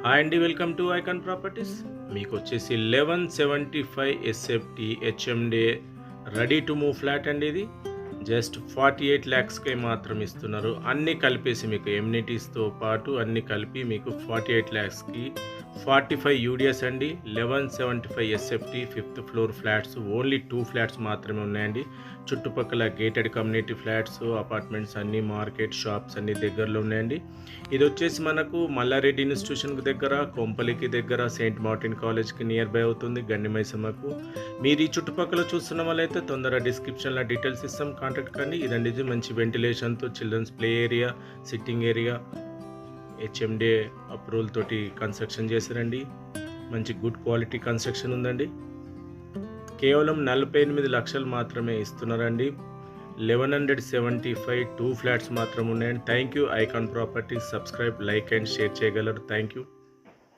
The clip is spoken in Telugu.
హాయ్ అండి, వెల్కమ్ టు ఐకాన్ ప్రాపర్టీస్. మీకు వచ్చేసి 1175 SFT హెచ్ఎండే ready to move flat అండి. ఇది జస్ట్ 48 ల్యాక్స్కే మాత్రం ఇస్తున్నారు. అన్నీ కలిపేసి మీకు ఎమ్యూనిటీస్తో పాటు అన్నీ కలిపి మీకు 48 ల్యాక్స్కి 45 యూడిఎస్ అండి. 1175 SFT 5th floor flats, only 2 flats మాత్రమే ఉన్నాయండి. చుట్టుపక్కల గేటెడ్ కమ్యూనిటీ ఫ్లాట్స్, అపార్ట్మెంట్స్ అన్నీ, మార్కెట్, షాప్స్ అన్నీ దగ్గరలో ఉన్నాయండి. ఇది వచ్చేసి మనకు మల్లారెడ్డి ఇన్స్టిట్యూషన్కి దగ్గర, కొంపలికి దగ్గర, సెయింట్ మార్టిన్ కాలేజ్కి నియర్ బై అవుతుంది, గండిమైసమ్మకు. మీరు ఈ చుట్టుపక్కల చూస్తున్న వాళ్ళైతే తొందరగా డిస్క్రిప్షన్లో డీటెయిల్స్ ఇస్తాం, కాంటాక్ట్ కానీ. ఇదండి, ఇది మంచి వెంటిలేషన్తో children's play area, sitting area, HMDA approval తోటి కన్స్ట్రక్షన్ చేశారండి. మంచి గుడ్ క్వాలిటీ కన్స్ట్రక్షన్ ఉందండి. కేవలం 48 లక్షలు మాత్రమే ఇస్తున్నారండి. 1175 2 ఫ్లాట్స్ మాత్రం ఉన్నాయండి. Thank you. Icon properties subscribe, like and share చేయగలరు. Thank you.